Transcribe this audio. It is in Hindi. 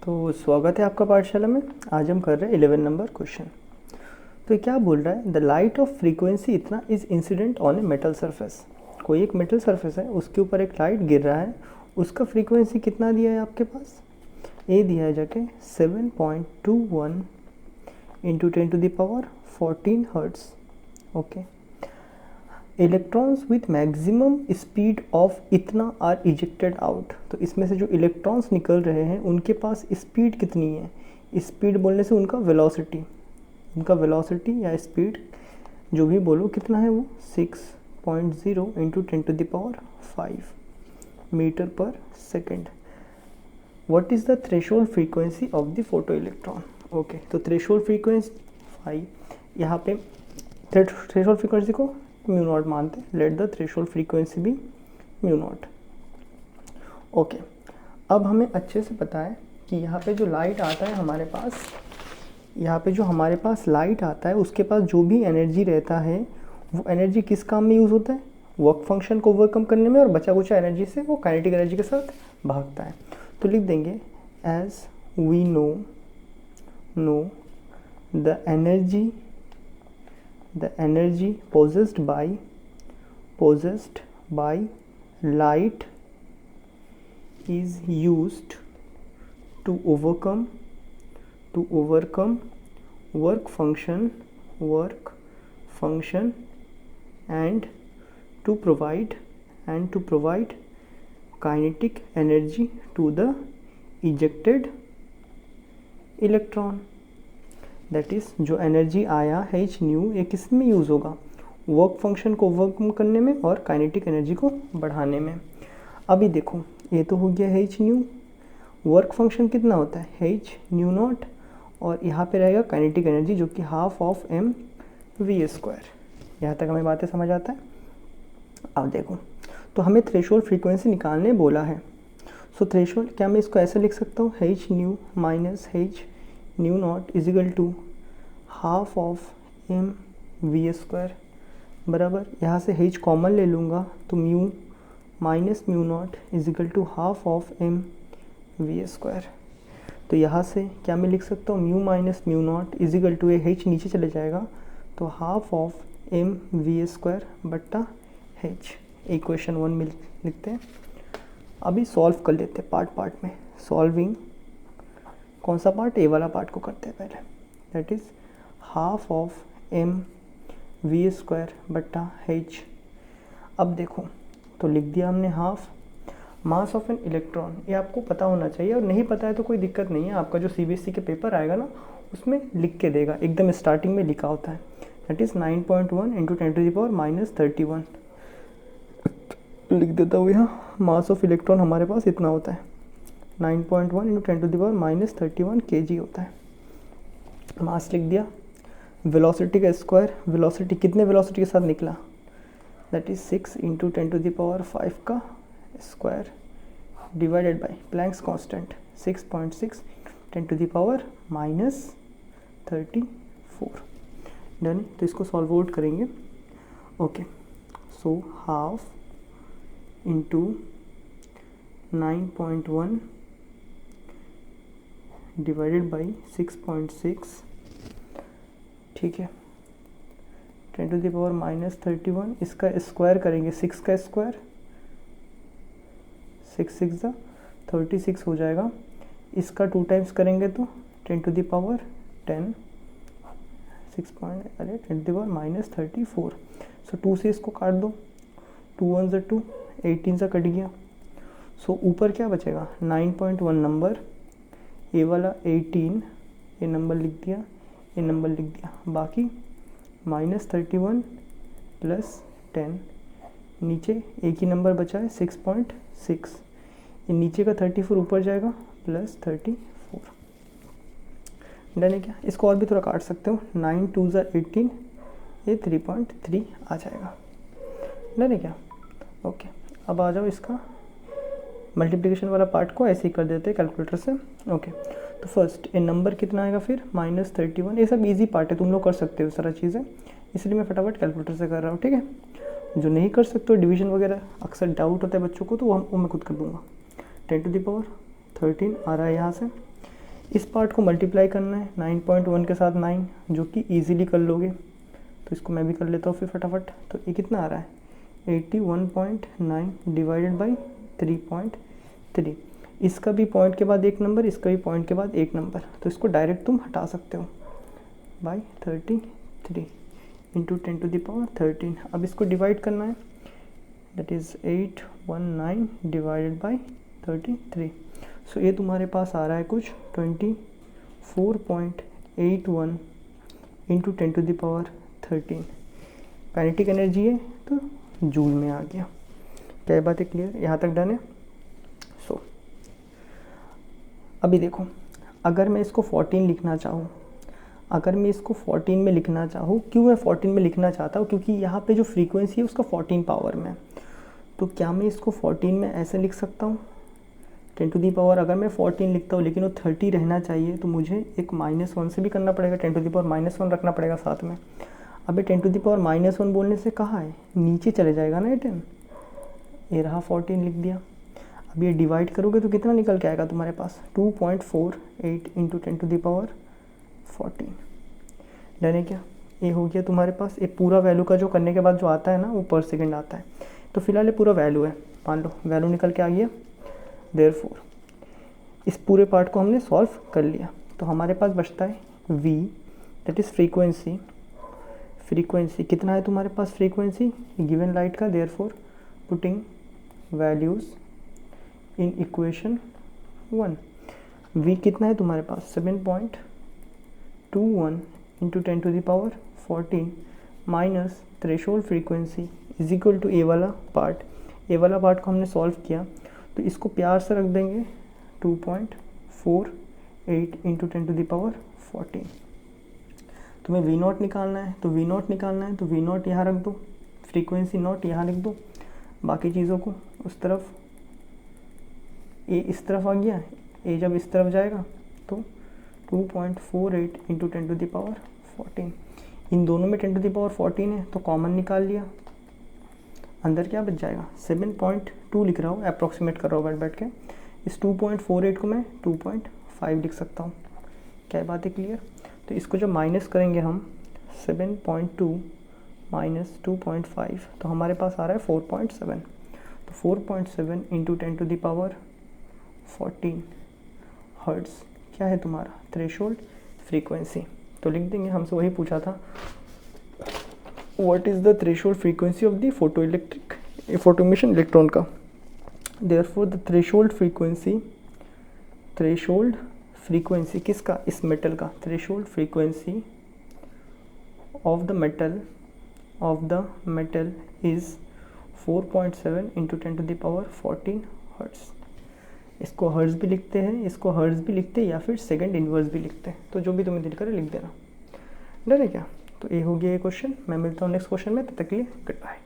तो स्वागत है आपका पाठशाला में। आज हम कर रहे हैं 11 नंबर क्वेश्चन। तो क्या बोल रहा है, द लाइट ऑफ फ्रीक्वेंसी इतना is incident on a metal surface. कोई एक मेटल सरफेस है, उसके ऊपर एक लाइट गिर रहा है, उसका फ्रीक्वेंसी कितना दिया है आपके पास, ए दिया है जाके 7.21 into 10⁻14 hertz. Okay, electrons with maximum speed of इतना आर इजेक्टेड आउट। तो इसमें से जो इलेक्ट्रॉन्स निकल रहे हैं उनके पास स्पीड कितनी है। स्पीड बोलने से उनका वेलोसिटी या स्पीड जो भी बोलो कितना है, वो 6.0 इंटू 10⁵ मीटर पर second. What is the threshold frequency of the photo electron. Okay, तो थ्रेशोल्ड फ्रीक्वेंसी 5, यहाँ पे थ्रेशोल्ड फ्रीक्वेंसी को म्यू नॉट मानते, लेट द थ्रेशोल्ड फ्रीक्वेंसी भी म्यू नॉट। ओके, अब हमें अच्छे से पता है कि यहाँ पे जो लाइट आता है हमारे पास, यहाँ पे जो हमारे पास लाइट आता है उसके पास जो भी एनर्जी रहता है वो एनर्जी किस काम में यूज़ होता है, वर्क फंक्शन को ओवरकम करने में, और बचा कुचा एनर्जी से वो काइनेटिक एनर्जी के साथ भागता है। तो लिख देंगे as we know the energy possessed by light is used to overcome work function and to provide kinetic energy to the ejected electron। That is जो एनर्जी आया h न्यू, ये किस में यूज़ होगा, वर्क फंक्शन को ओवरकम करने में और काइनेटिक एनर्जी को बढ़ाने में। अभी देखो, ये तो हो गया h न्यू, वर्क फंक्शन कितना होता है h न्यू नॉट, और यहाँ पे रहेगा काइनेटिक एनर्जी जो कि हाफ ऑफ mv²। यहाँ तक हमें बातें समझ आता है। अब देखो, तो हमें थ्रेशोल्ड फ्रीक्वेंसी निकालने बोला है। सो थ्रेशोल्ड, क्या मैं इसको ऐसे लिख सकता हूँ, h nu minus h nu nought is equal to half of mv² बराबर, यहाँ से h कॉमन ले लूँगा तो mu minus mu nought is equal to half of mv²। तो यहाँ से क्या मैं लिख सकता हूँ, mu minus mu nought is equal to, h नीचे चले जाएगा तो हाफ ऑफ mv² बट्टा h। इक्वेशन 1 में लिखते हैं। अभी सॉल्व कर लेते हैं पार्ट में। सॉल्विंग कौन सा पार्ट, ए वाला पार्ट को करते हैं पहले। That is half of mv² बट्टा h। अब देखो, तो लिख दिया हमने half. Mass of an electron, ये आपको पता होना चाहिए, और नहीं पता है तो कोई दिक्कत नहीं है, आपका जो CBSE के पेपर आएगा ना उसमें लिख के देगा, एकदम स्टार्टिंग में लिखा होता है। दैट इज़ 9.1 इंटू 10⁻31 लिख देता हूँ यहाँ। मास ऑफ इलेक्ट्रॉन हमारे पास इतना होता है, 9.1 इंटू 10⁻31 kg होता है। मास लिख दिया। वेलोसिटी का स्क्वायर, वेलोसिटी कितने वेलोसिटी के साथ निकला, दैट इज़ 6 इंटू 10⁵ का square divided by Planck's constant 6.6 10⁻34। Done. तो इसको सॉल्व आउट करेंगे। Okay, so half into 9.1 divided by 6.6, ठीक है, 10⁻31। इसका स्क्वायर करेंगे, 6 का स्क्वायर 6 6 36 हो जाएगा। इसका 2 टाइम्स करेंगे तो 10⁻10 10⁻34। सो 2 से इसको काट दो, 2 1 ज़ा 2, 18 सा कट गया। सो ऊपर क्या बचेगा, 9.1 नंबर, ए वाला 18, ये नंबर लिख दिया, ये नंबर लिख दिया, बाकी -31 प्लस 10, नीचे एक ही नंबर बचा है 6.6, ये नीचे का 34 ऊपर जाएगा प्लस 34। डन है क्या। इसको और भी थोड़ा काट सकते हो, 9 2 ज़ा 18, ये 3.3 आ जाएगा। डन है क्या। ओके, अब आ जाओ इसका मल्टीप्लिकेशन वाला पार्ट को ऐसे ही कर देते हैं कैलकुलेटर से। ओके, तो फर्स्ट ये नंबर कितना आएगा, फिर -31। ये सब इजी पार्ट है, तुम लोग कर सकते हो सारा चीज़ें, इसलिए मैं फटाफट कैलकुलेटर से कर रहा हूँ, ठीक है। जो नहीं कर सकते हो डिवीजन वगैरह, अक्सर डाउट होता है बच्चों को, तो वो मैं खुद कर दूँगा। 10⁻13 आ रहा है यहाँ से, इस पार्ट को मल्टीप्लाई करना है 9.1 के साथ 9, जो कि ईजिली कर लोगे, तो इसको मैं भी कर लेता हूँ फिर फटाफट। तो ये कितना आ रहा है 81.9 डिवाइडेड बाई 3.3। इसका भी पॉइंट के बाद एक नंबर, इसका भी पॉइंट के बाद एक नंबर, तो इसको डायरेक्ट तुम हटा सकते हो बाई 33 इंटू 10⁻13। अब इसको डिवाइड करना है, दैट इज़ 819 डिवाइडेड बाई 33। सो ये तुम्हारे पास आ रहा है कुछ 24.81 इंटू 10⁻13। काइनेटिक एनर्जी है तो जूल में आ गया। क्या बात है क्लियर? यहाँ तक डन है। सो अभी देखो, अगर मैं इसको 14 लिखना चाहूँ, अगर मैं इसको 14 में लिखना चाहूँ, क्यों मैं 14 में लिखना चाहता हूँ? क्योंकि यहाँ पे जो फ्रीक्वेंसी है उसका 14 पावर में, तो क्या मैं इसको 14 में ऐसे लिख सकता हूँ 10⁻, अगर मैं 14 लिखता हूँ लेकिन वो 30 रहना चाहिए, तो मुझे एक -1 से भी करना पड़ेगा, 10⁻⁻1 रखना पड़ेगा साथ में। अभी 10⁻⁻1 बोलने से कहाँ है, नीचे चले जाएगा ना 10, ये रहा 14 लिख दिया। अब ये डिवाइड करोगे तो कितना निकल के आएगा तुम्हारे पास 2.48 इंटू 10⁻14। डन है क्या? ये हो गया तुम्हारे पास। एक पूरा वैल्यू का जो करने के बाद जो आता है ना वो पर सेकंड आता है, तो फिलहाल ये पूरा वैल्यू है, मान लो वैल्यू निकल के आ गया। देयरफॉर इस पूरे पार्ट को हमने सॉल्व कर लिया, तो हमारे पास बचता है v, that is frequency. Frequency कितना है तुम्हारे पास फ्रीक्वेंसी गिवन लाइट का? Therefore putting values in equation 1, v कितना है तुम्हारे पास 7.21 into 10⁻14 minus threshold frequency is equal to A वाला पार्ट। ए वाला पार्ट को हमने सॉल्व किया, तो इसको प्यार से रख देंगे 2.48 इंटू 10⁻14। तुम्हें v0 निकालना है, तो v0 निकालना है, तो v0 यहाँ रख दो, फ्रीक्वेंसी नॉट यहाँ लिख दो, बाकी चीज़ों को उस तरफ। ए इस तरफ आ गया, ए जब इस तरफ जाएगा तो 2.48 इंटू 10⁻14। इन दोनों में 10⁻14 है तो कॉमन निकाल लिया, अंदर क्या बच जाएगा 7.2 लिख रहा हूँ, अप्रॉक्सीमेट कर रहा हूँ बैठ के। इस 2.48 को मैं 2.5 लिख सकता हूँ। क्या बात है क्लियर? तो इसको जब माइनस करेंगे हम 7.2 माइनस 2.5, तो हमारे पास आ रहा है 4.7। तो 4.7 इंटू 10⁻14 हर्ट्ज़ क्या है तुम्हारा थ्रेशोल्ड फ्रीक्वेंसी। तो लिख देंगे, हमसे वही पूछा था, what is the threshold frequency of the photo-emission electron का। देयरफॉर द थ्रेशोल्ड फ्रीक्वेंसी किसका? इस मेटल का। Threshold frequency of the metal is 4.7 into 10⁻14 hertz. इसको हर्ट्ज़ भी लिखते हैं, इसको हर्ट्ज़ भी लिखते हैं, या फिर सेकंड इन्वर्स भी लिखते हैं, तो जो भी तुम्हें दिल करे लिख देना। डर है क्या? तो ये हो गया ये क्वेश्चन। मैं मिलता हूँ नेक्स्ट क्वेश्चन में, तब तक के लिए गुड बाय।